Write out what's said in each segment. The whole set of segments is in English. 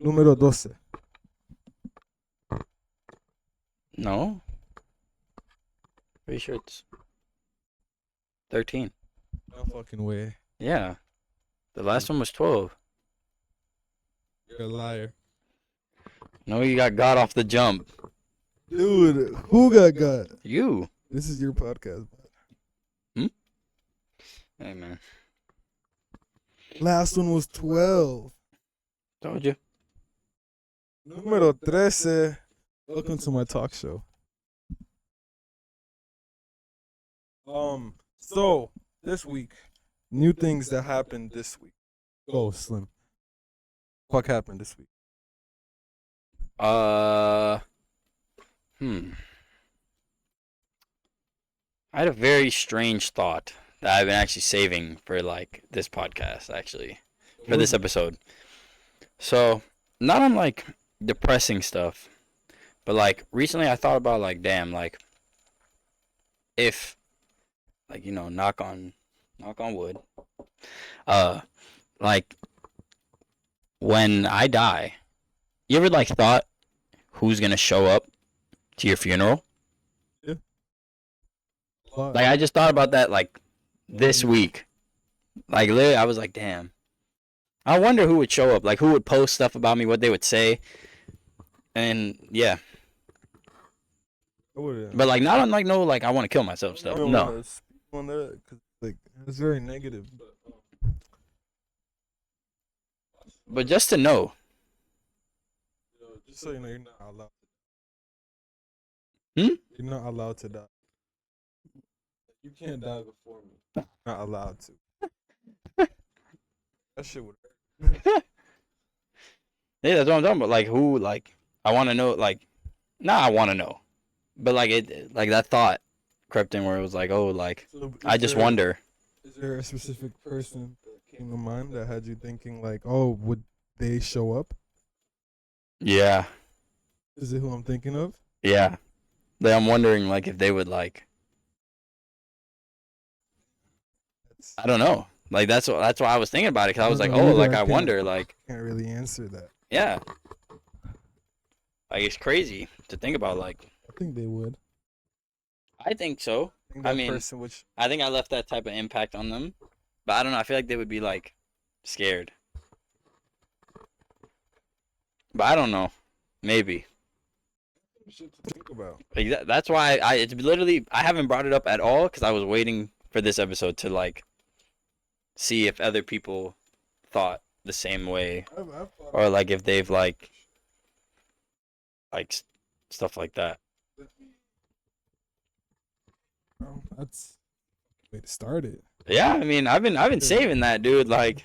Número 12. No. Pretty sure it's 13. No fucking way. Yeah. The last one was 12. You're a liar. No, you got off the jump. Dude, who got? You. This is your podcast. Hey, man. Last one was 12. Told you. Número 13. Welcome to my talk show. So this week, new things that happened this week. Go, Slim. What happened this week? I had a very strange thought that I've been actually saving for like this podcast, actually, for this episode. So, not on like depressing stuff, but like recently I thought about like, damn, like if like knock on wood, like when I die, you ever like thought who's gonna show up to your funeral? Yeah. Like I just thought about that like this week. Like literally I was like, damn. I wonder who would show up, like who would post stuff about me, what they would say. And yeah. But like not on like no like I want to kill myself stuff. No. On that, cause like it's very negative. But just to know. Just so you know, you're not allowed. Hmm? You're not allowed to die. You can't die before me. Not allowed to. That shit would hurt. Yeah, that's what I'm talking about. Like who, like I want to know, like, I want to know, but like it, like that thought crept in where it was like, oh, like So I just wonder. Is there a specific person that came to mind that had you thinking like, oh, would they show up? Yeah, Is it who I'm thinking of? yeah. Like I'm wondering like if they would like. I don't know. Like that's why I was thinking about it, because I was like, oh, like I wonder, like. Can't really answer that. Yeah. Like it's crazy to think about. Like I think they would. I think so. I mean, I think I left that type of impact on them, but I don't know. I feel like they would be like scared. But I don't know. Maybe. Shit to think about. Like that's why it's literally I haven't brought it up at all, because I was waiting for this episode to like see if other people thought the same way, or like if they've like stuff like that. That's the way to start it. Yeah, I mean, I've been saving that, dude. Like,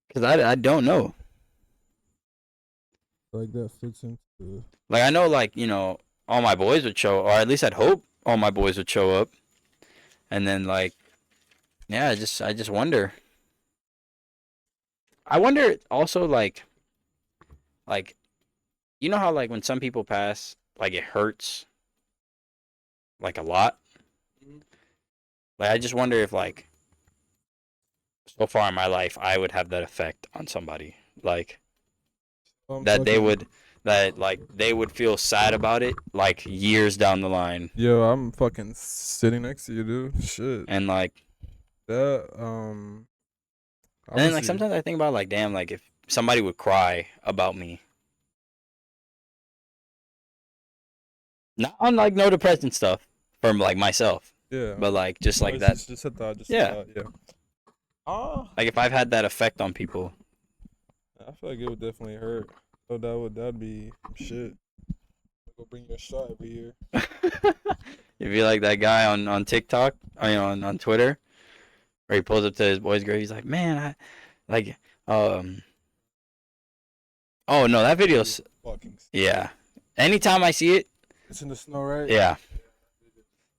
because I don't know. Like that fits into. Like I know, like all my boys would show, or at least I'd hope all my boys would show up, and then like, yeah, I just wonder. I wonder also like, you know how like when some people pass, like it hurts, like a lot. Like I just wonder if like, so far in my life, I would have that effect on somebody, like that they would feel sad about it like years down the line. Yo, I'm fucking sitting next to you, dude. Shit. And like that and then like sometimes I think about like, damn, like if somebody would cry about me. Not on like no depressing stuff from like myself. Yeah. But like just like that. Just a thought. Yeah. Oh. Like if I've had that effect on people. I feel like it would definitely hurt. So that'd be shit. Go bring you a shot every year. If you like that guy on TikTok, I mean on Twitter, where he pulls up to his boy's grave, he's like, man, I like oh no, that video's yeah. Anytime I see it, it's in the snow, right? Yeah.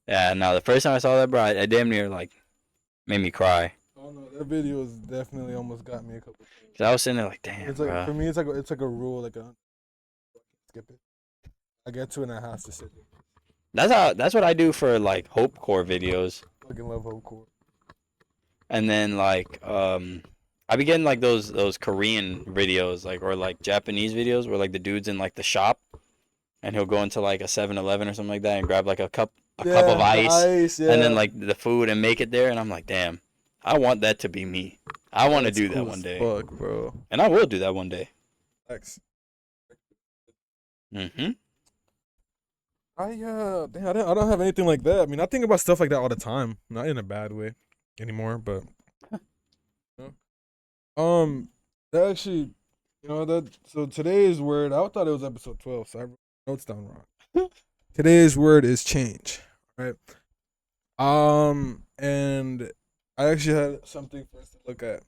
Yeah, no, the first time I saw that, bro, I damn near like made me cry. Oh no, that video has definitely almost got me a couple times. Cause I was sitting there like, damn, it's like, bro. For me, it's like a rule, like a skip it. I get to it and I have to sit there. That's what I do for like Hope Core videos. I fucking love Hope Core. And then like I be getting like those Korean videos, like or like Japanese videos where like the dude's in like the shop and he'll go into like a 7-Eleven or something like that and grab like a cup of Yeah, the ice ice. and then Yeah, like the food and make it there and I'm like, damn, I want that to be me. I want to that's do that cool one as day. fuck, bro. And I will do that one day. Thanks. Mhm. I don't have anything like that. I mean, I think about stuff like that all the time, not in a bad way anymore, but you know. That actually, that. So today's word, I thought it was episode 12, so I wrote notes down wrong. Today's word is change. Right. And I actually had something for us to look at.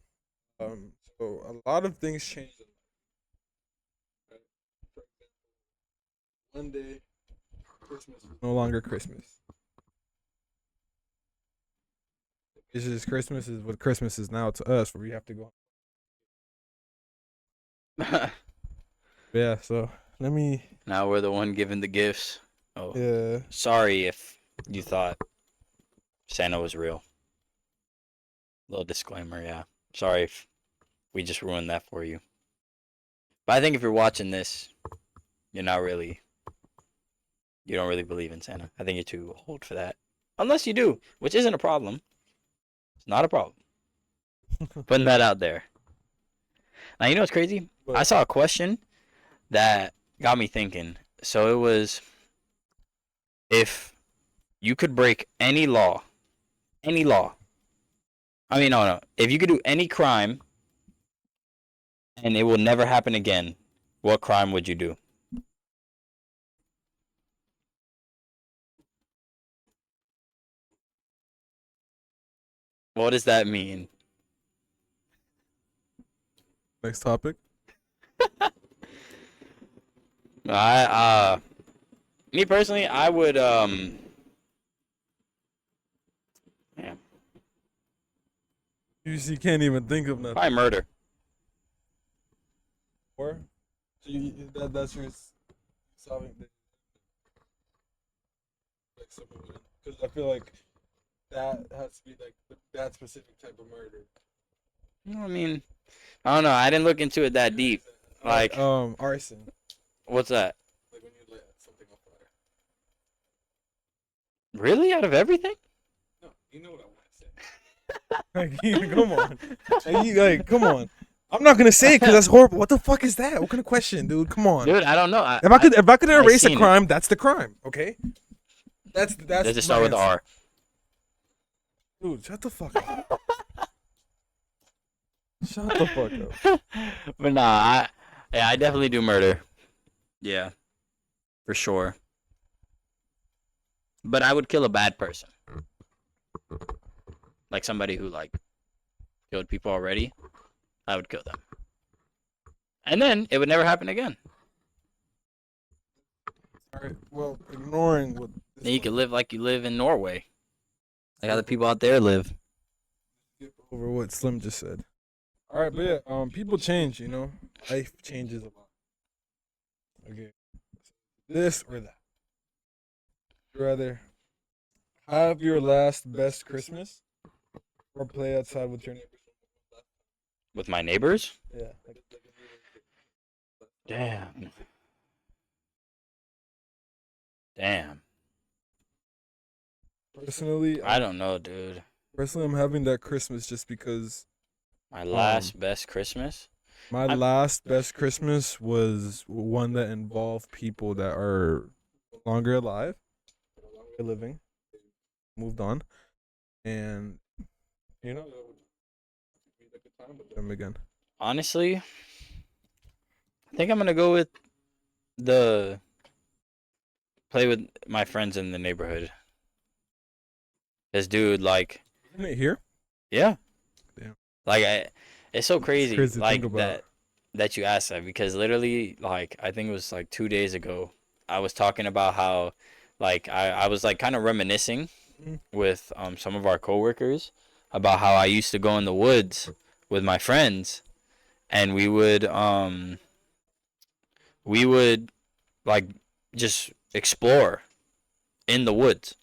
So a lot of things change. Right? For example, one day Christmas is no longer Christmas. It's just Christmas is what Christmas is now to us, where we have to go. Yeah. So let me. Now we're the one giving the gifts. Oh, Yeah. sorry if you thought Santa was real. Little disclaimer, yeah. Sorry if we just ruined that for you. But I think if you're watching this, you're not really, you don't really believe in Santa. I think you're too old for that. Unless you do, which isn't a problem. It's not a problem. Putting that out there. Now, you know what's crazy? I But saw a question that got me thinking. So it was if you could break any law. I mean, no. If you could do any crime and it will never happen again, what crime would you do? What does that mean? next topic. I me personally, I would yeah, You can't even think of nothing. probably murder. Or so that's your solving the like someone because I feel like that has to be like that specific type of murder. I mean, I don't know. I didn't look into it that deep. Like, Arson. what's that? Like when you light something on fire. Really? Out of everything? No, you know what I want to say. Come on. Come on. I'm not gonna say it because that's horrible. What the fuck is that? What kind of question, dude? Come on. Dude, I don't know. If I could erase a seen it. crime, that's the crime. Okay. That's Does it my start with answer. R? Dude, shut the fuck up. Shut the fuck up. But nah, I definitely do murder. Yeah, for sure. But I would kill a bad person, like somebody who like killed people already. I would kill them, and then it would never happen again. All right. Well, ignoring what Then you could live like you live in Norway, like how the people out there live. skip over what Slim just said. All right, but yeah, people change. Life changes a lot. Okay, this or that. Would you rather have your last best Christmas or play outside with your neighbors? With my neighbors? Yeah. Damn. Damn. Personally, I don't know, dude. I'm having that Christmas just because My last best Christmas? my last best Christmas was one that involved people that are no longer alive, no longer living, moved on, and that would be a good time with them again. Honestly, I think I'm gonna go with the play with my friends in the neighborhood. This dude, like, Isn't it here? yeah, Damn. like it's so It's crazy, crazy to like think about. that you asked that because literally, like, I think it was like 2 days ago, I was talking about how, like, I was like kind of reminiscing Mhm. with some of our coworkers about how I used to go in the woods with my friends and we would like just explore in the woods.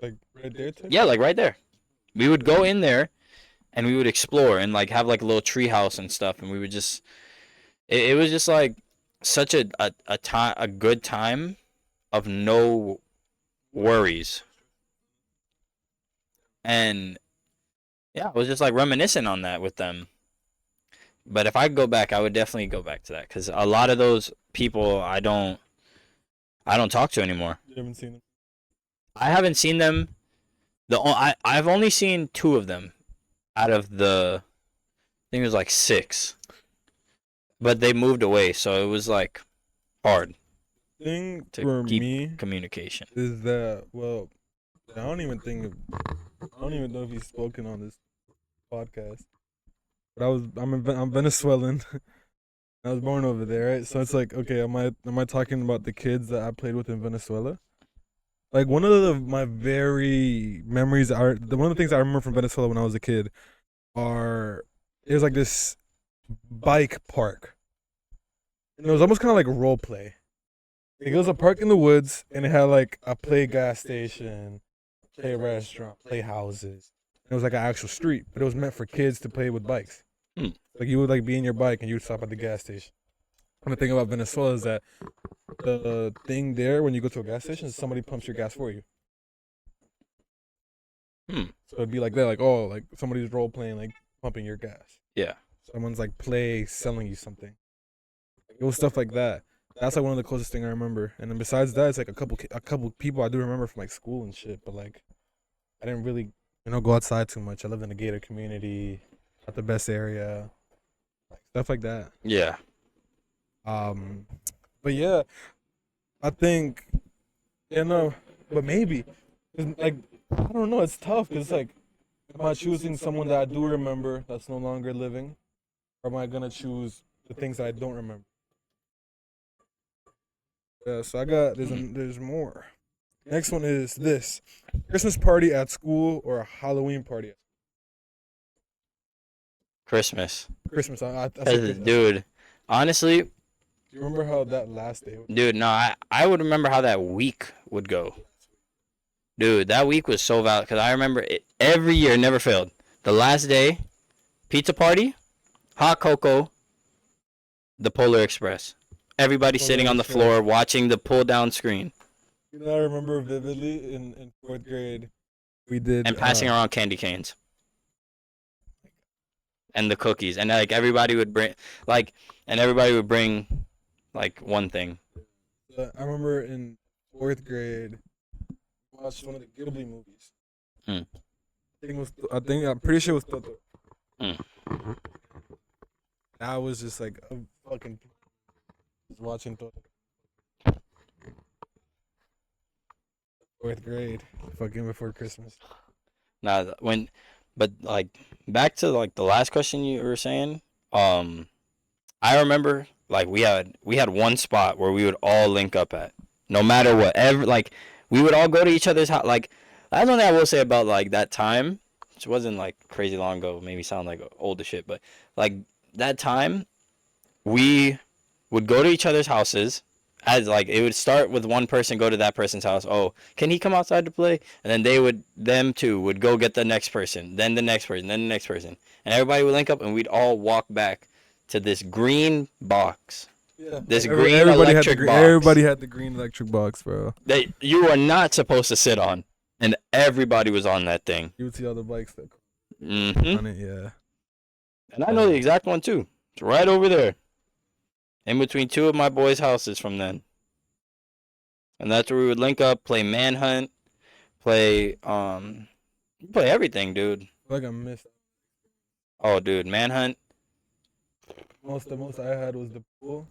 Like right there, type Yeah, shit? like right there. We would go in there and we would explore and like have like a little tree house and stuff, and we would just it was just like such a good time of no worries. And yeah, I was just like reminiscing on that with them. But if I could go back, I would definitely go back to that because a lot of those people I don't talk to anymore. You haven't seen them. I haven't seen them. I've only seen two of them out of the I think it was like six, but they moved away, so it was like hard Thing to for keep me communication. is that, well, I don't even know if he's spoken on this podcast. But I'm Venezuelan. I was born over there, right? So it's like, okay, am I talking about the kids that I played with in Venezuela? Like one of my very memories are one of the things I remember from Venezuela when I was a kid are it was like this bike park. And it was almost kind of like role play. Like, it was a park in the woods, and it had like a play gas station, play restaurant, play houses. And it was like an actual street, but it was meant for kids to play with bikes. Hmm. Like you would like be in your bike and you would stop at the gas station. And the thing about Venezuela is that the thing there when you go to a gas station is somebody pumps your gas for you. Hmm. So it'd be like that, like, oh, like somebody's role playing, like pumping your gas. Yeah. Someone's like selling you something. It was stuff like that. That's like one of the closest thing I remember. And then besides that, it's like a couple people I do remember from like school and shit. But like, I didn't really, go outside too much. I lived in a gated community, not the best area, like, stuff like that. Yeah. But yeah, I think, but maybe, 'cause, like, I don't know. It's tough because like, am I choosing someone that I do remember that's no longer living, or am I gonna choose the things that I don't remember? Yeah, so there's more. Next one is this: Christmas party at school or a Halloween party? Christmas. Christmas. I said 'Cause, Christmas. dude, honestly, Do you remember how that last day? dude, no, I would remember how that week would go. Dude, that week was so valid because I remember it every year, never failed. The last day, pizza party, hot cocoa, the Polar Express. Everybody Polar sitting on the Express. floor watching the pull down screen I remember vividly in fourth grade, we did and passing around candy canes and the cookies. And like everybody would bring, like, and everybody would bring like one thing. I remember in fourth grade, watched one of the Ghibli movies. Hmm. I'm pretty sure it was Toto. Hmm. I was just like fucking watching Toto. Fourth grade, fucking before Christmas. Now, but like back to like the last question you were saying, I remember like we had one spot where we would all link up at, no matter what. Like we would all go to each other's house. Like that's one thing I will say about like that time, which wasn't like crazy long ago. Made me sound like old as shit, but like that time, we would go to each other's houses. As like it would start with one person go to that person's house. Oh, can he come outside to play? And then them two would go get the next person, then the next person, then the next person, and everybody would link up, and we'd all walk back to this green box, Yeah, this like, green everybody had electric box everybody had the green electric box, bro. that you are not supposed to sit on, and everybody was on that thing. You would see all the bikes that Hmm. on it, yeah. And I know the exact one too. It's right over there, in between two of my boys' houses from then. And that's where we would link up, play Manhunt, play play everything, dude. Like I missed. Oh, dude, Manhunt, The most I had was the pool.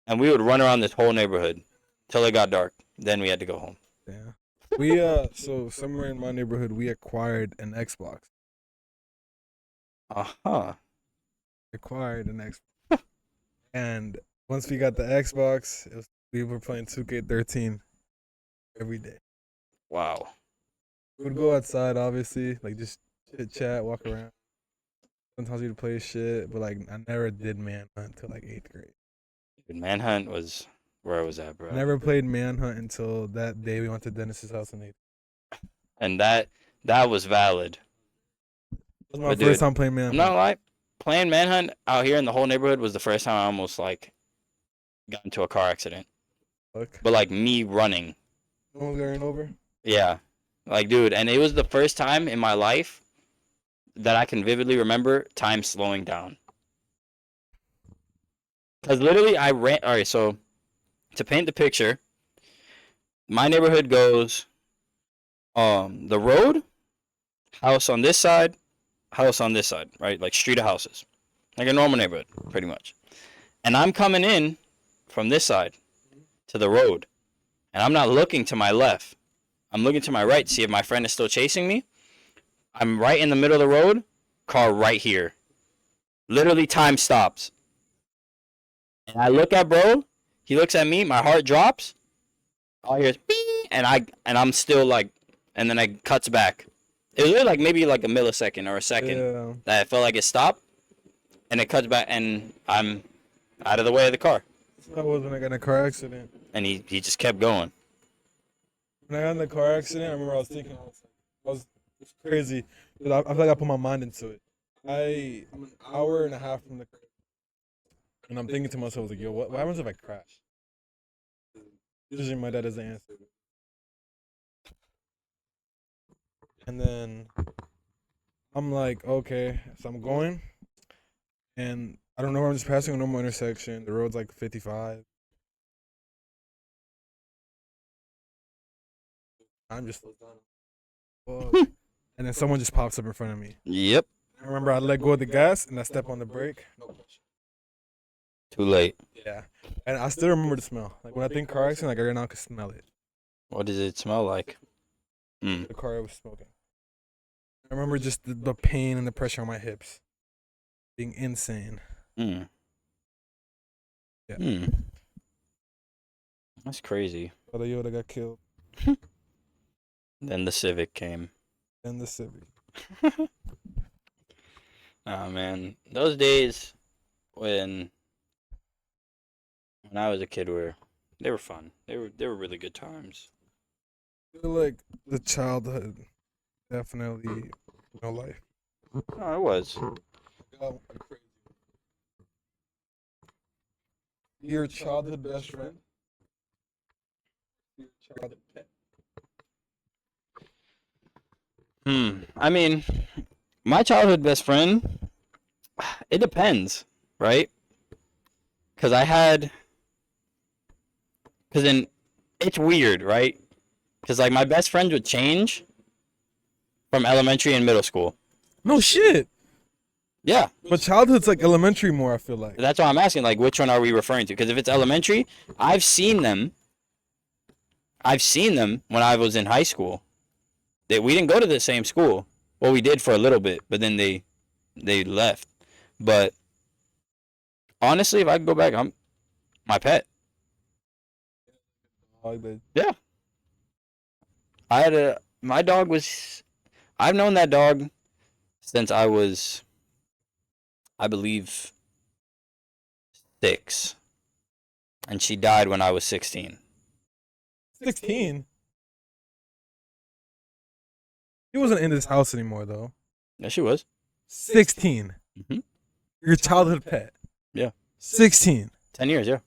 and we would run around this whole neighborhood till it got dark. Then we had to go home. Yeah. We so somewhere in my neighborhood we acquired an Xbox. Uh-huh. Acquired an Xbox. And once we got the Xbox, we were playing 2K13 every day. Wow. We would go outside, obviously, like just chit chat, walk around. Sometimes we'd play shit, but like I never did Manhunt until like 8th grade. Dude, Manhunt was where I was at, bro. Never played Manhunt until that day we went to Dennis's house in 8th. And that was valid. was my But first dude, time playing I'm Manhunt. not gonna lie. Playing Manhunt out here in the whole neighborhood was the first time I almost like got into a car accident. Fuck. But like me running. No one's going over. Yeah. Like, dude, and it was the first time in my life that I can vividly remember time slowing down. Because literally, I ran. All right, so to paint the picture, my neighborhood goes the road, house on this side, house on this side, right? Like street of houses. Like a normal neighborhood, pretty much. And I'm coming in from this side to the road, and I'm not looking to my left. I'm looking to my right to see if my friend is still chasing me. I'm right in the middle of the road, car right here. Literally, time stops. And I look at bro, he looks at me, my heart drops. All I hear is beep, and I'm still like, and then it cuts back. It was really like maybe like a millisecond or a second Yeah. that it felt like it stopped, and it cuts back, and I'm out of the way of the car. That was when I got in a car accident. And he just kept going. When I got in the car accident, I remember I was thinking, it's crazy. But I feel like I put my mind into it. I'm an hour and a half from the car. And I'm thinking to myself, like, yo, what happens if I crash? Usually my dad doesn't answer. And then I'm like, okay, so I'm going. And I don't know where I'm just passing a normal intersection. The road's like 55. I'm just slows down. Fuck. And then someone just pops up in front of me. Yep. I remember I let go of the gas and I step on the brake. No question. Too late. Yeah. And I still remember the smell. Like when I think car accident, like I right now can smell it. What does it smell like? The car was smoking. I remember just the pain and the pressure on my hips being insane. Mm. Yeah. Mm. That's crazy. But the Yoda got killed. Then the Civic came. Then the Civic. Oh man, those days when I was a kid they were fun. They were really good times. I feel like the childhood definitely life. Oh, it was. Your childhood best friend? Your childhood pet? I mean, my childhood best friend, it depends, right? Because then it's weird, right? Because like my best friends would change from elementary and middle school. No shit. Yeah. But childhood's like elementary more, I feel like. That's why I'm asking, like, which one are we referring to? Because if it's elementary, I've seen them when I was in high school. We didn't go to the same school. Well, we did for a little bit, but then they left. But honestly, if I could go back, I'm my pet. Yeah. I've known that dog since I was, I believe, 6. And she died when I was 16. 16? He wasn't in this house anymore, though. Yeah, she was. 16. Mm-hmm. Your childhood pet. Yeah. 16. 10 years, yeah.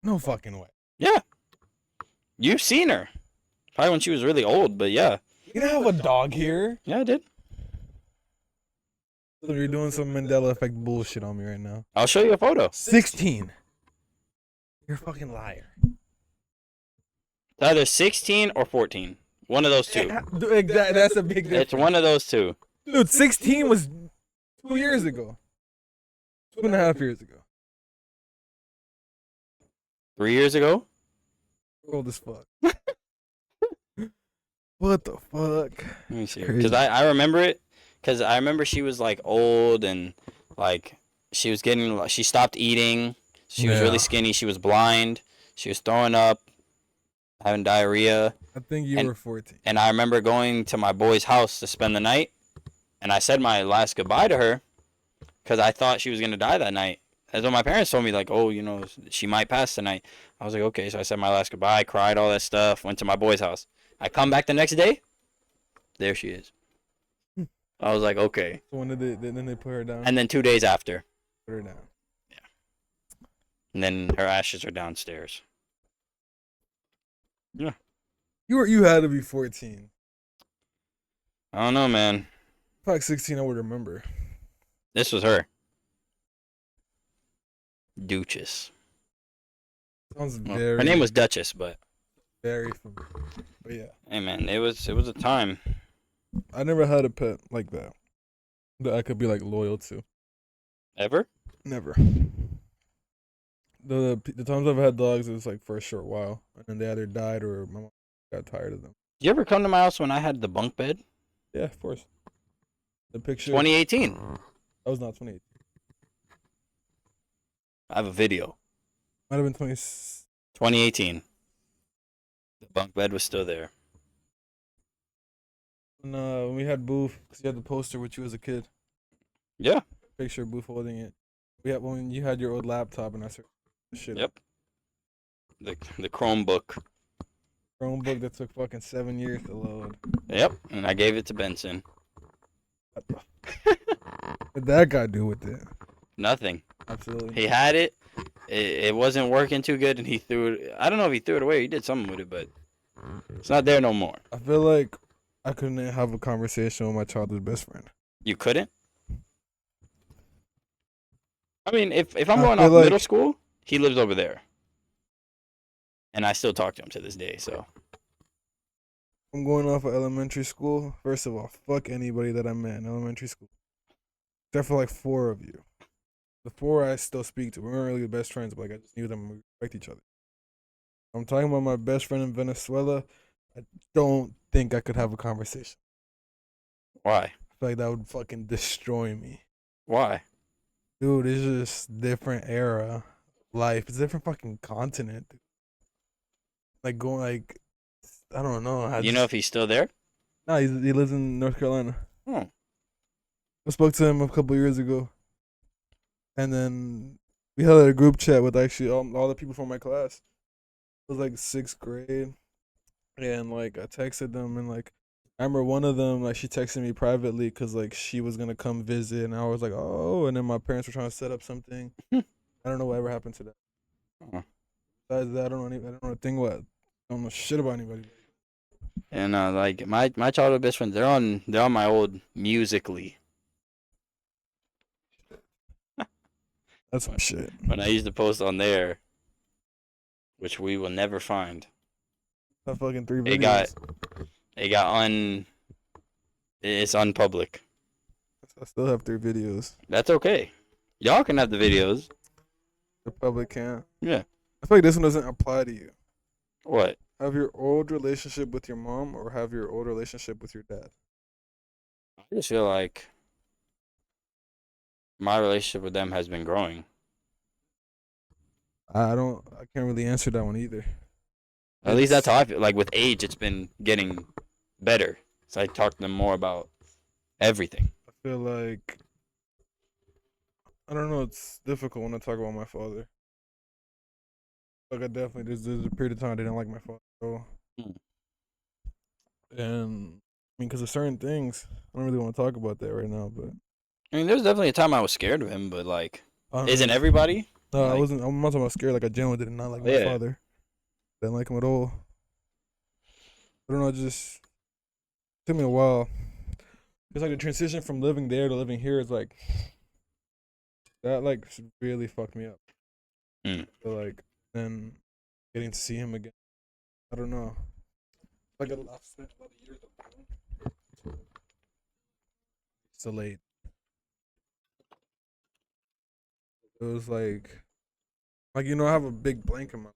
No fucking way. Yeah. You've seen her. Probably when she was really old, but yeah. You don't have a dog here. Yeah, I did. So you're doing some Mandela effect bullshit on me right now. I'll show you a photo. 16. You're a fucking liar. It's either 16 or 14. One of those two. That's a big difference. It's one of those two. Dude, 16 was 2 years ago. 2.5 years ago. 3 years ago? Old as fuck. What the fuck? Let me see. Because I remember it. Because I remember she was like old and like she stopped eating. She was really skinny. She was blind. She was throwing up, having diarrhea. I think you were 14. And I remember going to my boy's house to spend the night. And I said my last goodbye to her because I thought she was going to die that night. That's what my parents told me, like, oh, she might pass tonight. I was like, okay. So I said my last goodbye, cried, all that stuff, went to my boy's house. I come back the next day. There she is. I was like, okay. So when did then they put her down? And then 2 days after, Put her down. and then her ashes are downstairs. Yeah. You had to be 14. I don't know, man. If I was 16, I would remember. This was her. Duchess. Sounds Well, very. her name was Duchess, but very familiar. But yeah, hey, man, it was a time. I never had a pet like that I could be like loyal to. Ever? Never. The times I've had dogs, it was like for a short while, and then they either died or my mom got tired of them. Did you ever come to my house when I had the bunk bed? Yeah, of course. The picture. 2018. That was not 28. I have a video. Might have been 20. 2018. The bunk bed was still there. When we had Booth, because you had the poster with you as a kid. Yeah. Picture of Booth holding it. We had when you had your old laptop, and I said, "Shit." Yep. The Chromebook. Chromebook that took fucking 7 years to load. Yep. And I gave it to Benson. What did that guy do with it? Nothing. Absolutely. He had it. It wasn't working too good, and he threw it. I don't know if he threw it away. He did something with it, but it's not there no more. I feel like I couldn't have a conversation with my childhood best friend. You couldn't? I mean, if I'm I going feel off like- middle school, he lives over there. And I still talk to him to this day, so. I'm going off of elementary school. First of all, fuck anybody that I met in elementary school. Except for like 4 of you. The 4 I still speak to. We weren't really best friends, but like I just knew them and we respect each other. I'm talking about my best friend in Venezuela. I don't think I could have a conversation. Why? I feel like that would fucking destroy me. Why? Dude, it's just different era life. It's a different fucking continent. Dude. Like going like I don't know. You know if he's still there? No, he lives in North Carolina. Hmm. I spoke to him a couple years ago, and then we had a group chat with actually all the people from my class. It was like 6th grade, and like I texted them, and like I remember one of them like she texted me privately because like she was gonna come visit, and I was like, oh, and then my parents were trying to set up something. I don't know whatever happened to that. Huh. Besides that, I don't know a thing what. I don't know shit about anybody. And like my childhood best friends, they're on my old Musically. That's some shit. When I used to post on there, which we will never find. That fucking 3 videos. It got it's unpublic. I still have 3 videos. That's okay. Y'all can have the videos. The public can't. Yeah. I feel like this one doesn't apply to you. What? Have your old relationship with your mom or have your old relationship with your dad? I just feel like my relationship with them has been growing. I can't really answer that one either. At least that's how I feel. Like with age, it's been getting better. So I talk to them more about everything. I feel like I don't know, it's difficult when I talk about my father. Like I definitely there's a period of time I didn't like my father at all. Hmm. And I mean, because of certain things, I don't really want to talk about that right now. But I mean, there's definitely a time I was scared of him, but like, I don't isn't know. everybody? No, I like- wasn't. I'm not talking about scared. Like I genuinely did not like my Yeah. father. Didn't like him at all. I don't know. It just took me a while. It's like the transition from living there to living here is like that. Like really fucked me up. Mm. So like then getting to see him again. I don't know. Like I've spent a lot of years. It's so late. It was like you know I have a big blank in my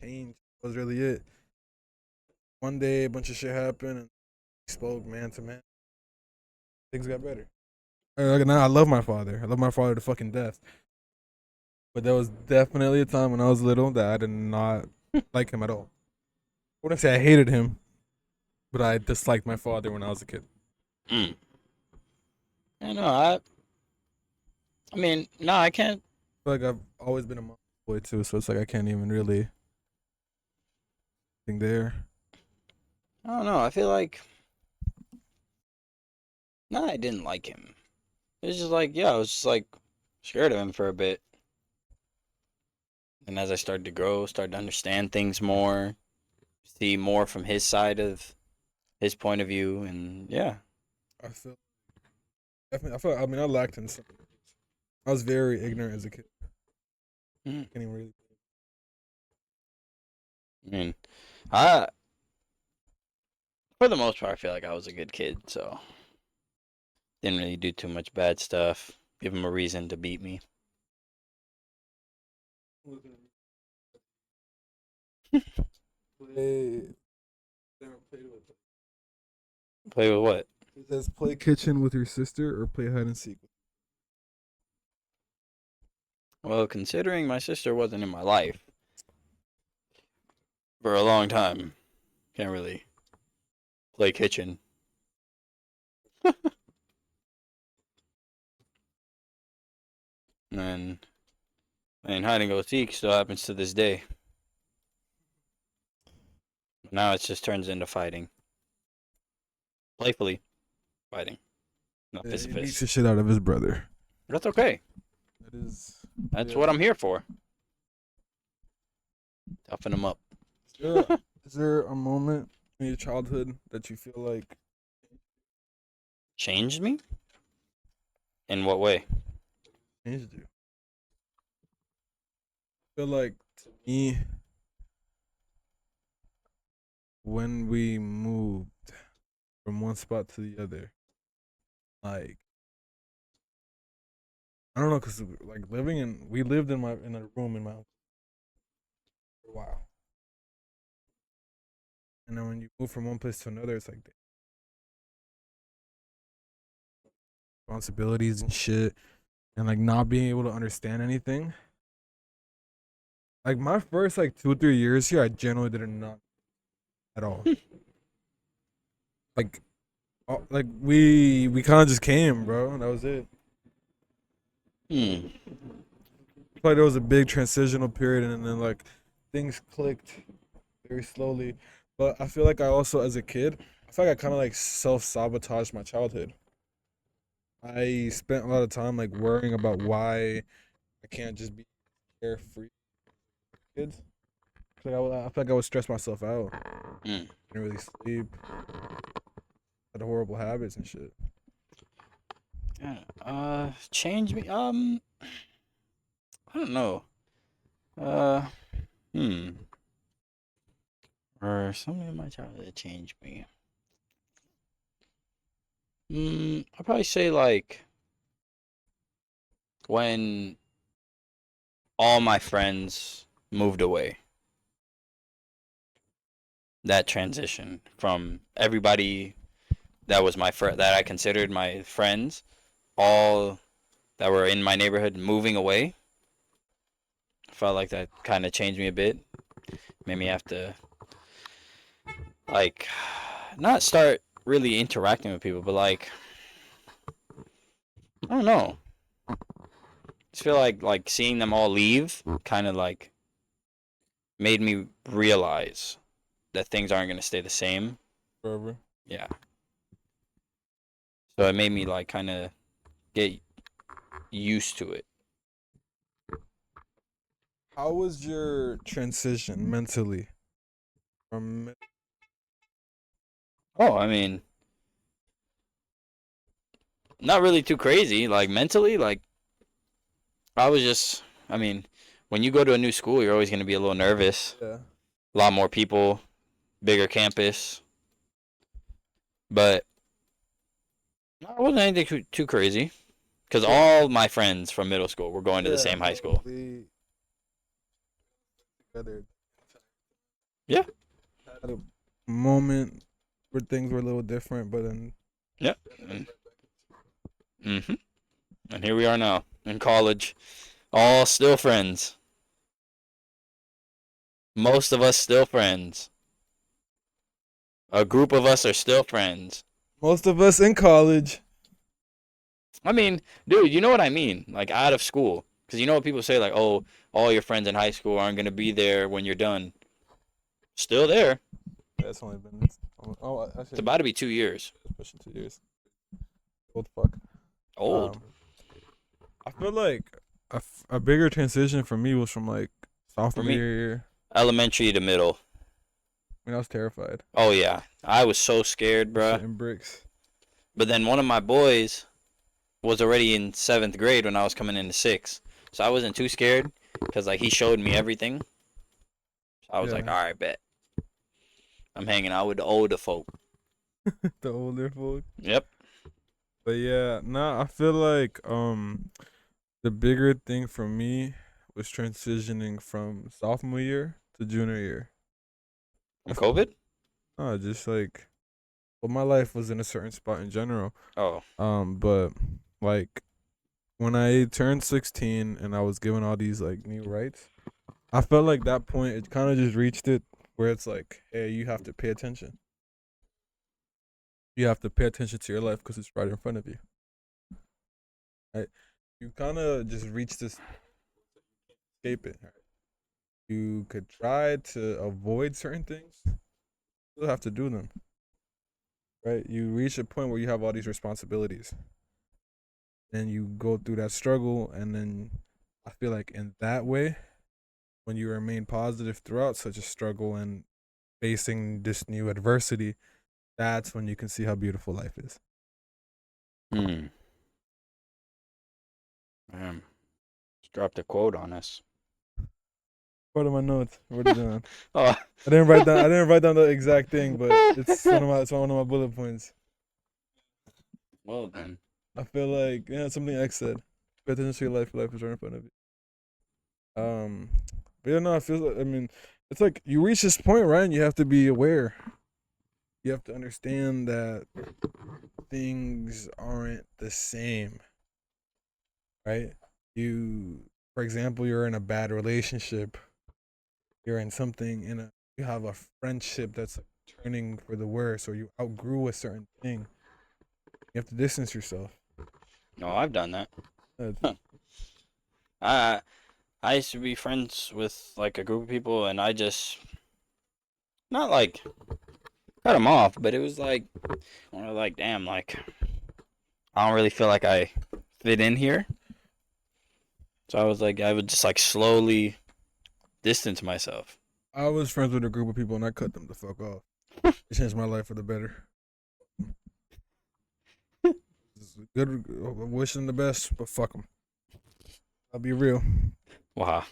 change was really it. One day a bunch of shit happened and we spoke man to man. Things got better. Like now I love my father. I love my father to fucking death. But there was definitely a time when I was little that I did not like him at all. I wouldn't say I hated him, but I disliked my father when I was a kid. Mm. I know. I mean, no, I can't. I feel like I've always been a mom boy too, so it's like I can't even really think there. I don't know. I feel like no, I didn't like him. It was just like yeah, I was just like scared of him for a bit. And as I started to grow, started to understand things more, see more from his side of his point of view, and yeah. I feel definitely. I feel. I mean, I lacked in some. I was very ignorant as a kid. Mm. Can't even really. I mean, I for the most part, I feel like I was a good kid, so didn't really do too much bad stuff. Give him a reason to beat me. Play. Never played with it. Play with what? It says play kitchen with your sister or play hide and seek. Well, considering my sister wasn't in my life for a long time, can't really play kitchen. And hide and go seek still happens to this day. Now it just turns into fighting, playfully fighting, not Yeah, fist to he beats fist. the shit out of his brother. That's okay. That is. That's Yeah. what I'm here for. Toughen them up. Is there a moment in your childhood that you feel like Changed me? In what way? changed you? I feel like to me, when we moved from one spot to the other, like I don't know, cause like we lived in a room in my house for a while, and then when you move from one place to another, it's like the responsibilities and shit, and like not being able to understand anything. Like my first like 2 3 years here, I generally did not at all. Like, like we kind of just came, bro. And that was it. Hmm. Like there was a big transitional period, and then like things clicked very slowly. But I feel like I also, as a kid, I feel like I kind of like self sabotaged my childhood. I spent a lot of time like worrying about why I can't just be carefree kids. I feel like I would stress myself out. Hmm. Didn't really sleep. Had horrible habits and shit. Yeah. Change me. I don't know. Uh, hmm. Or something in my childhood that changed me. I'd probably say like when all my friends moved away. That transition from everybody that was my friend that I considered my friends, all that were in my neighborhood moving away. I felt like that kind of changed me a bit. Made me have to like not start really interacting with people, but like I don't know. Just feel like seeing them all leave kind of like made me realize that things aren't gonna stay the same. Forever. Yeah. So it made me like kind of get used to it. How was your transition mentally from? Oh, I mean, not really too crazy. Like mentally, like I was just, I mean, when you go to a new school, you're always gonna be a little nervous. Yeah. A lot more people, bigger campus, but it wasn't anything too crazy. Because all my friends from middle school were going to the Yeah. same high school. We together Yeah. had a moment where things were a little different, but then Yeah. Mm-hmm. And here we are now in college, all still friends. Most of us still friends. A group of us are still friends. most of us in college. I mean, dude, you know what I mean? Like out of school. Because you know what people say, like, oh, all your friends in high school aren't going to be there when you're done. Still there. Yeah, it's only been I It's should about to be 2 years. pushing 2 years. Old fuck. Old. I feel like a bigger transition for me was from like For sophomore me, year. elementary to middle. When I was terrified. Oh yeah, I was so scared, bruh. Shitting bricks. But then one of my boys was already in 7th grade when I was coming into sixth, so I wasn't too scared because like he showed me everything. So I was like, Yeah. all right, bet. I'm hanging out with the older folk. The older folk. Yep. But yeah, nah, I feel like the bigger thing for me was transitioning from sophomore year to junior year. From COVID? Just like well my life was in a certain spot in general. Oh. But like when I turned 16 and I was given all these like new rights, I felt like that point it kind of just reached it where it's like, hey, you have to pay attention. You have to pay attention to your life because it's right in front of you. Right? You kind of just reach this escape it. Right? You could try to avoid certain things, you still have to do them. Right? You reach a point where you have all these responsibilities, and you go through that struggle, and then I feel like in that way, when you remain positive throughout such a struggle and facing this new adversity, that's when you can see how beautiful life is. Hmm. Man. Just dropped a quote on us. Part of my notes. Wrote it down. Oh. I didn't write down. I didn't write down the exact thing, but it's one of my bullet points. Well then. I feel like something X said. Pay attention to your life. Life is right in front of you. But yeah, no, I feel. Like, I mean, it's like you reach this point, right? And you have to be aware. You have to understand that things aren't the same, right? For example, you're in a bad relationship. You're in something you have a friendship that's like, turning for the worse, or you outgrew a certain thing. You have to distance yourself. No, I've done that. Uh, Huh. I used to be friends with like a group of people, and I just not like cut them off, but it was like, damn, like I don't really feel like I fit in here. So I was like, I would just like slowly distance myself. I was friends with a group of people and I cut them the fuck off. It changed my life for the better. It's good. I wish them the best, but fuck them. I'll be real. Wow.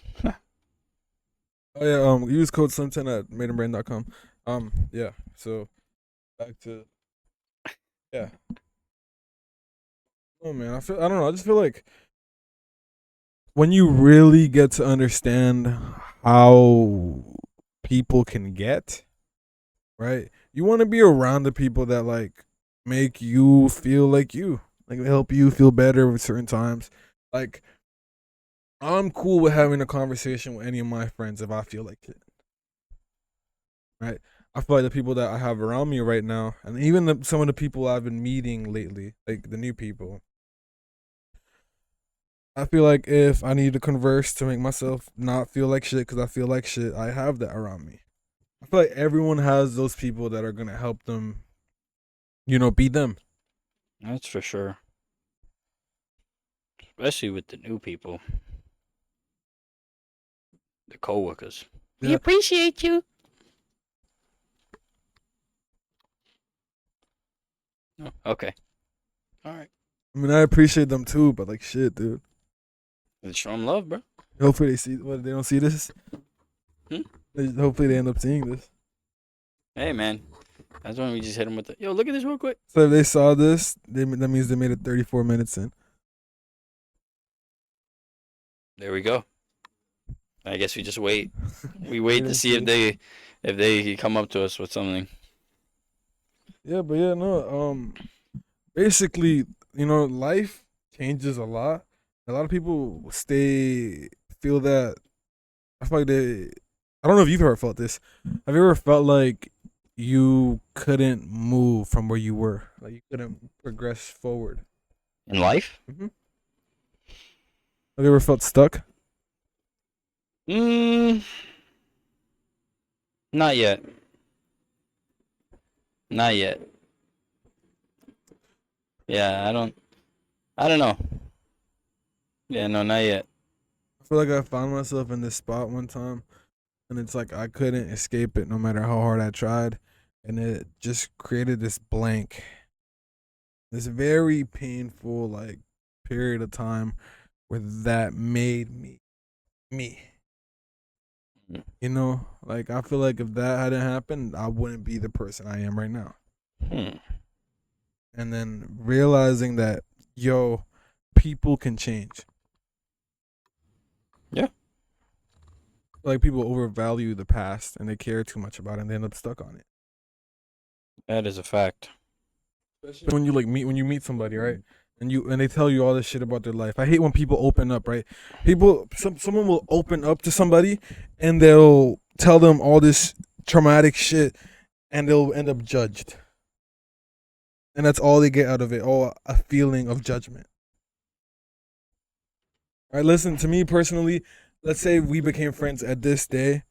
Oh yeah. Use code Slim10 at maidenbrain.com. Yeah. So back to yeah. Oh man, I don't know. I just feel like when you really get to understand how people can get, right? You want to be around the people that like make you feel like you, like help you feel better with certain times. Like I'm cool with having a conversation with any of my friends if I feel like it, right? I feel like the people that I have around me right now, and even some of the people I've been meeting lately, like the new people, I feel like if I need to converse to make myself not feel like shit because I feel like shit, I have that around me. I feel like everyone has those people that are gonna help them, be them. That's for sure. Especially with the new people, the coworkers. We Yeah, appreciate you. Oh, okay. All right. I mean I appreciate them too, but like shit, dude. Let's show them love, bro. Hopefully they see what they don't see this. Hmm? Hopefully they end up seeing this. Hey, man. That's when we just hit them with the, yo, look at this real quick. So if they saw this, that means they made it 34 minutes in. There we go. I guess we just wait. We wait Wait to and see see. if they come up to us with something. Yeah, but yeah, no. Basically, life changes a lot. A lot of people feel that. I feel like they. I don't know if you've ever felt this. Have you ever felt like you couldn't move from where you were? Like you couldn't progress forward? In life? Mm-hmm. Have you ever felt stuck? Mm, not yet. Not yet. Yeah, I don't know. Yeah, no, not yet. I feel like I found myself in this spot one time, and it's like I couldn't escape it no matter how hard I tried, and it just created this blank, this very painful like period of time where that made me me. You know, like I feel like if that hadn't happened, I wouldn't be the person I am right now. Hmm. And then realizing that, yo, people can change. Yeah, Like people overvalue the past and they care too much about it and they end up stuck on it. that is a fact. Especially when you like meet when you meet somebody, right? And they tell you all this shit about their life. I hate when people open up, right? Someone will open up to somebody and they'll tell them all this traumatic shit and they'll end up judged. And that's all they get out of it, all a feeling of judgment. All right, listen, to me personally, let's say we became friends at this day,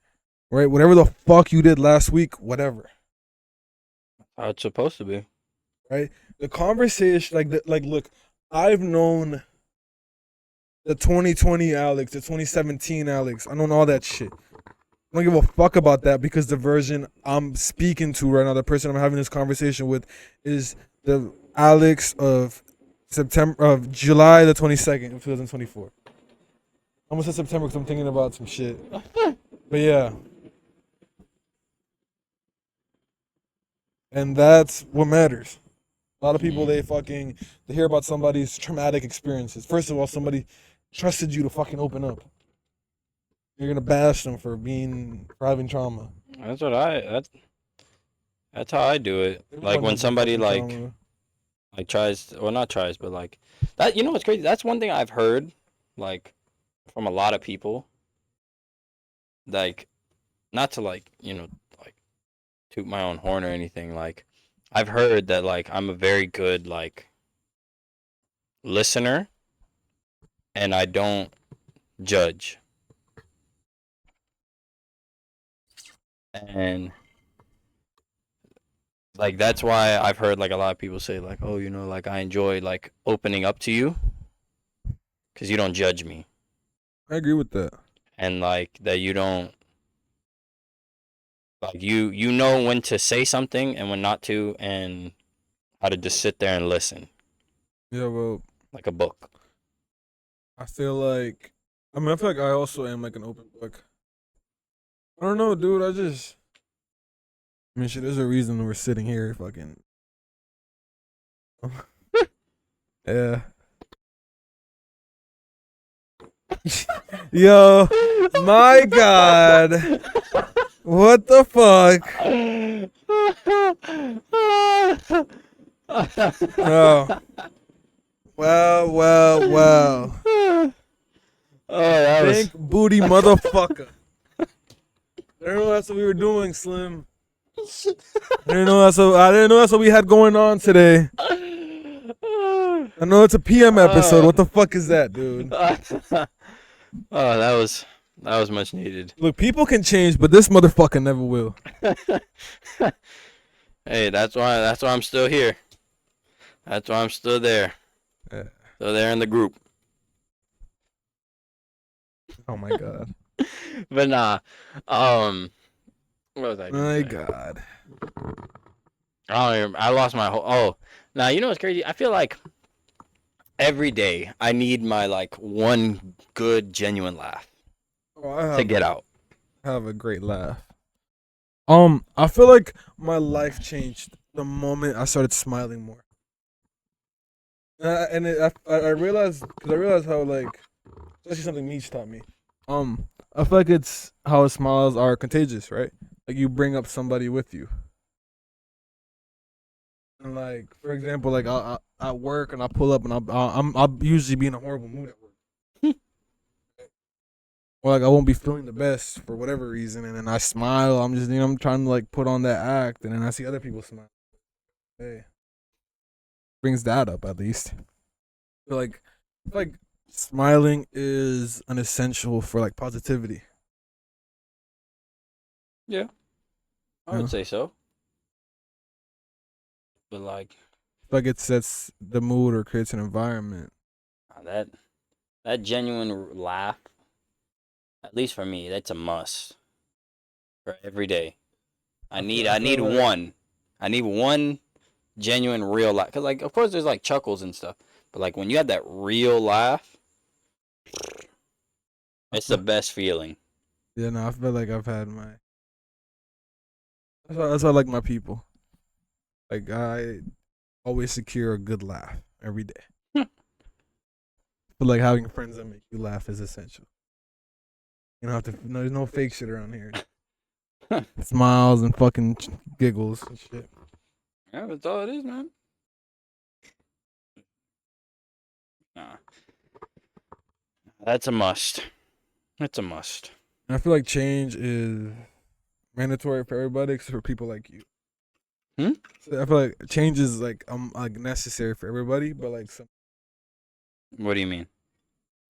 right? Whatever the fuck you did last week, whatever, How it's supposed to be. right? The conversation, like, look, I've known the 2020 Alex, the 2017 Alex. I known all that shit. I don't give a fuck about that because the version I'm speaking to right now, the person I'm having this conversation with, is the Alex of July the 22nd of 2024. I almost said September because I'm thinking about some shit. But yeah. And that's what matters. A lot of people they hear about somebody's traumatic experiences. First of all, somebody trusted you to fucking open up. You're gonna bash them for having trauma. That's what I that's how I do it. Like Everyone when has their somebody fucking trauma. like tries, well, not tries, but like that. You know what's crazy? That's one thing I've heard, like from a lot of people. Like not to like like toot my own horn or anything. Like I've heard that like I'm a very good like listener and I don't judge. And like that's why I've heard like a lot of people say like, oh, like I enjoy like opening up to you because you don't judge me, I agree with that. and like that you don't like you know when to say something and when not to, and how to just sit there and listen Yeah, well, like a book. I feel like I feel like I also am like an open book. I don't know, dude. I mean, shit. There's a reason we're sitting here, fucking. Yeah. Yo, my God, what the fuck? Oh, well, well, well. Oh, that was. Thank booty motherfucker. I didn't know that's what we were doing, Slim. I didn't know that's what we had going on today. I know it's a PM episode. What the fuck is that, dude? Oh, that was much needed. Look, people can change, but this motherfucker never will. Hey, that's why I'm still here. That's why I'm still there. Yeah. Still there in the group. Oh my God. But nah. Um what was I gonna My say? God. I lost my whole. Oh, now you know what's crazy? I feel like every day I need my like one good genuine laugh Oh, to get out. have a great laugh. I feel like my life changed the moment I started smiling more. I realized because I realized how like especially something Meech taught me. I feel like it's how smiles are contagious, right? Like you bring up somebody with you. And like for example, like I work and I pull up and I'll usually be in a horrible mood at work. Or like I won't be feeling the best for whatever reason, and then I smile. I'm just I'm trying to like put on that act, and then I see other people smile. Hey, brings that up at least. But like smiling is an essential for like positivity. Yeah, I You would know? say so. But like Like it sets the mood or creates an environment. that that genuine laugh, at least for me, that's a must for every day. I I need feel like one. I need one genuine real laugh. Cause like of course there's like chuckles and stuff, but like when you have that real laugh, I it's the feel, best feeling. yeah, no, I feel like I've had my. That's why I like my people. Like I always secure a good laugh every day. But like having friends that make you laugh is essential. You don't have to. No, there's no fake shit around here. Smiles and fucking giggles and shit. Yeah, that's all it is, man. Nah, that's a must. That's a must. And I feel like change is mandatory for everybody except for people like you. Hmm? So I feel like change is like necessary for everybody, but like some What do you mean?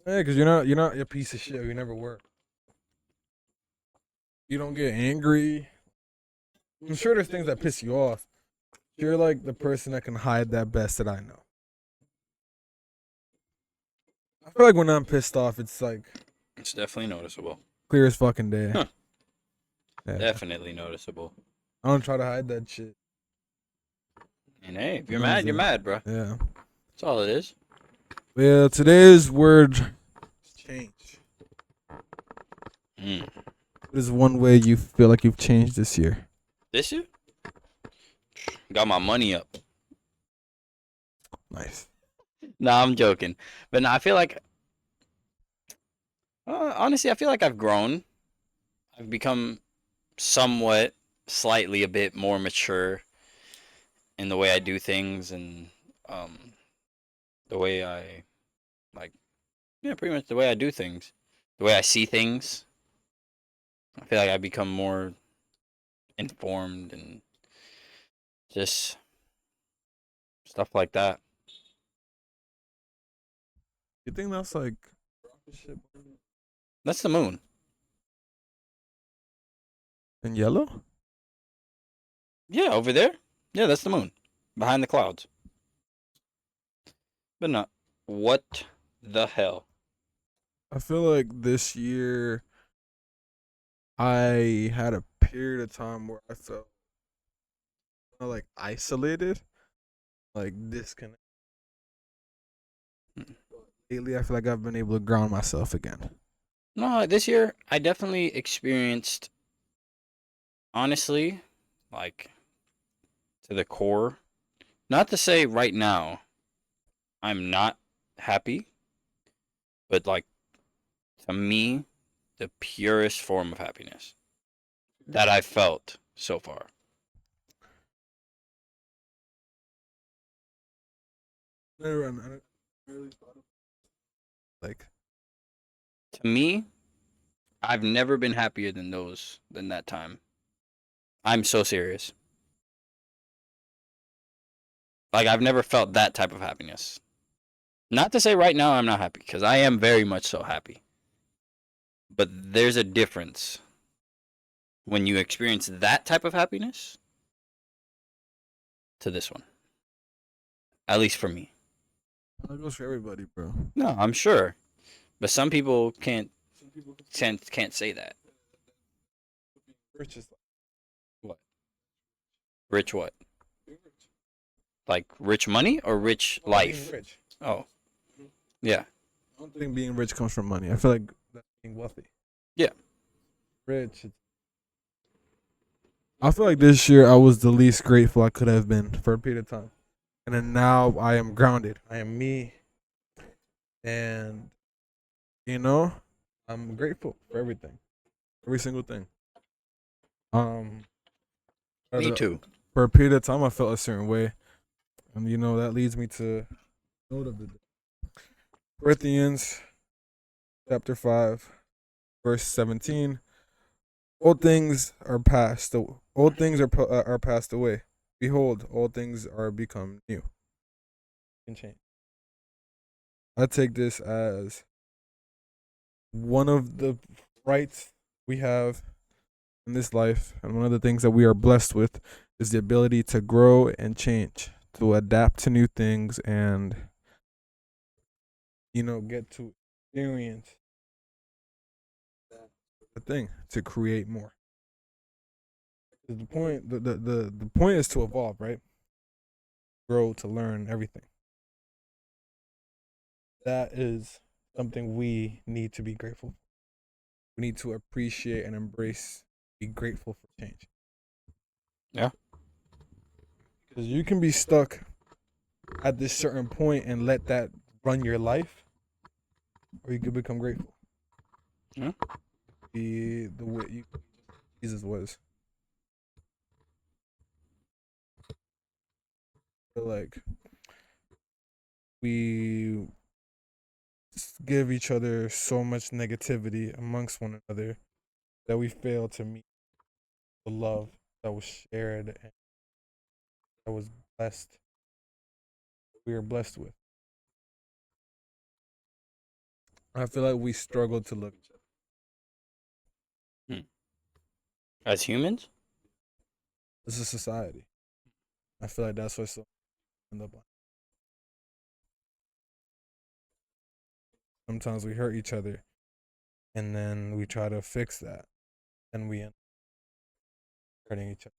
yeah, because you're not a piece of shit. You never were. You don't get angry. I'm sure there's things that piss you off. You're like the person that can hide that best that I know. I feel like when I'm pissed off, it's like It's definitely noticeable. clear as fucking day. Huh. Yeah, Definitely noticeable. I don't try to hide that shit. And hey, if You you're know what I'm mad, you're saying? mad, bro. Yeah. That's all it is. Well, today's word is change. Mm. What is one way you feel like you've changed this year? This year, got my money up. Nice. Nah, I'm joking. But nah, I feel like, honestly, I feel like I've grown. I've become somewhat, slightly a bit more mature in the way I do things and um, the way I, like, yeah, pretty much the way I do things, the way I see things. I feel like I've become more informed and just stuff like that. You think that's like shit That's the moon. in yellow? Yeah, over there. Yeah, that's the moon behind the clouds. But not. What the hell? I feel like this year I had a period of time where I felt like isolated, like disconnected. Lately, I feel like I've been able to ground myself again. No, this year I definitely experienced, honestly, like to the core. Not to say right now I'm not happy, but like to me, the purest form of happiness that I've felt so far. I don't really thought of like To me, I've never been happier than that time. I'm so serious. Like I've never felt that type of happiness. Not to say right now I'm not happy because I am very much so happy. But there's a difference when you experience that type of happiness to this one. At least for me. that goes for everybody, bro. No, I'm sure. But some people Some people can't say that. rich is What? Rich what? being rich. Like rich money or rich Oh, being life? rich. Oh, yeah. I don't think being rich comes from money. I feel like that's being wealthy. Yeah. Rich. I feel like this year I was the least grateful I could have been for a period of time. And then now I am grounded. I am me. And, you know, I'm grateful for everything. Every single thing. Um, Me too. For a period of time, I felt a certain way. And, you know, that leads me to note of the day. Corinthians chapter 5, verse 17. Old things are past. Old things are passed away. Behold, all things are become new. Can change. I take this as one of the rights we have in this life, and one of the things that we are blessed with is the ability to grow and change, to adapt to new things, and get to experience the thing to create more. 'Cause the point is to evolve, right? Grow, to learn everything. That is something we need to be grateful for. We need to appreciate and embrace, be grateful for change. Yeah. Because you can be stuck at this certain point and let that run your life, or you could become grateful. Yeah. Be the way Jesus was. I feel like we give each other so much negativity amongst one another that we fail to meet the love that was shared and that was blessed. We are blessed with. I feel like we struggle to look Hmm. As humans? as a society. I feel like that's what so end up on. Sometimes we hurt each other and then we try to fix that and we end up hurting each other.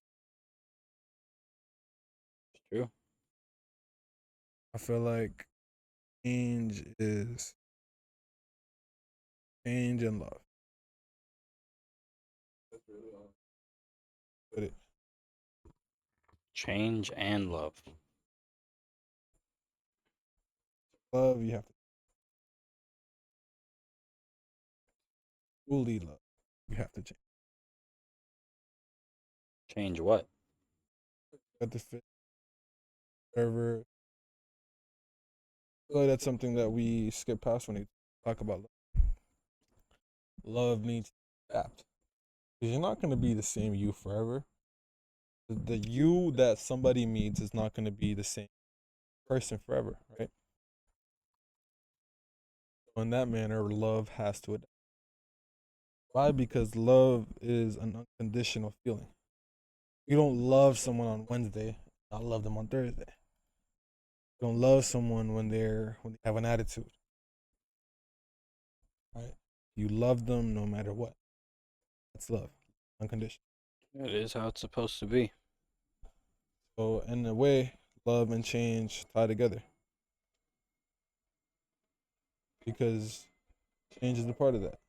True. I feel like change is change and love. But it Change and love. love you have to fully love. You have to change. Change what? You have to fit whatever. I feel like that's something that we skip past when we talk about love. Love needs to adapt. Because you're not gonna be the same you forever. The you that somebody meets is not gonna be the same person forever, right? So in that manner, love has to adapt. Why? Because love is an unconditional feeling. You don't love someone on Wednesday, not love them on Thursday. You don't love someone when they have an attitude, right? You love them no matter what. That's love, unconditional. That is how it's supposed to be. So in a way, love and change tie together because change is a part of that.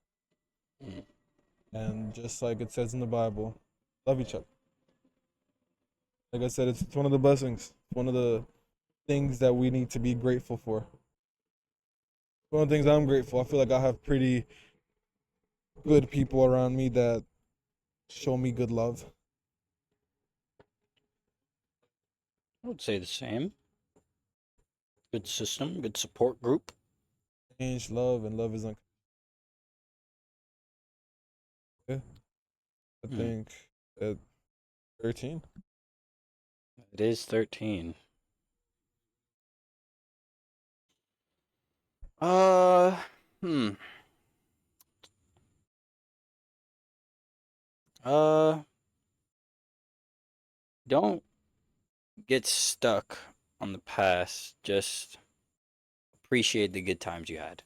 Mm. And just like it says in the Bible, love each other. Like I said, it's one of the blessings, one of the things that we need to be grateful for. One of the things I'm grateful. I feel like I have pretty good people around me that show me good love. I would say the same. Good system, good support group. Change, love, and love is unconditional. Yeah, I Hmm. think at 13. It is 13. Uh, hmm. Uh, don't get stuck on the past. Just appreciate the good times you had.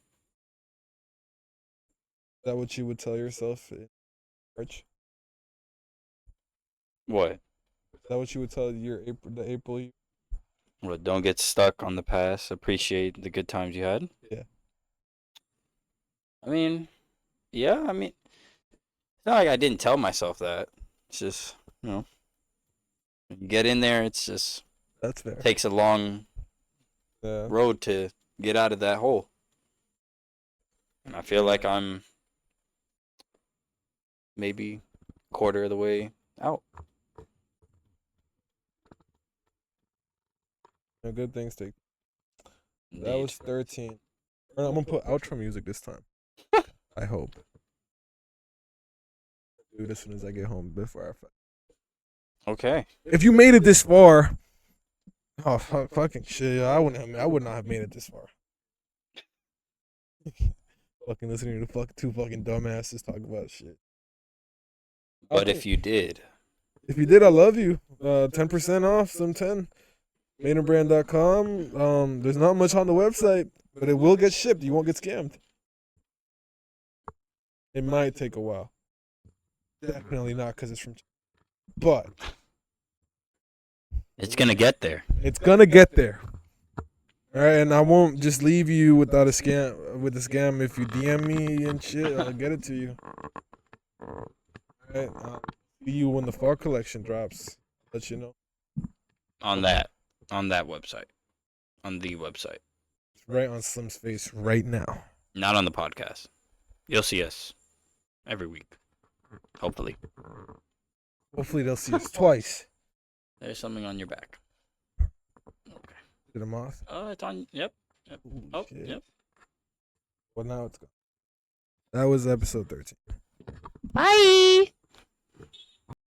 Is that what you would tell yourself in March? What? Is that what you would tell the April you? Well, don't get stuck on the past. Appreciate the good times you had. Yeah. I mean, yeah, I mean, it's not like I didn't tell myself that. It's just, when you get in there, it's just That's fair. takes a long Yeah. road to get out of that hole. And I feel like I'm maybe quarter of the way out. Good things take. That Indeed. was 13. I'm gonna put outro music this time. I hope. Do it as soon as I get home before I fight. Okay. If you made it this far, oh fucking shit! I would not have made it this far. Fucking listening to two fucking dumbasses talk about shit. I But if think you did, If you did, I love you. 10% off, some 10. Maidenbrand.com. There's not much on the website, but it will get shipped. You won't get scammed. It might take a while. Definitely not because it's from China. But It's gonna get there. it's gonna get there. All right, and I won't just leave you without a scam. With a scam, if you DM me and shit, I'll get it to you. All right, see you when the fall collection drops. Let you know. On that website. On the website. It's right on Slim's face right now. Not on the podcast. You'll see us every week. Hopefully. Hopefully they'll see us twice. There's something on your back. Okay. Did a moth? It's on. Yep. Ooh, Oh, shit. yep. Well, now it's gone. That was episode 13. Bye.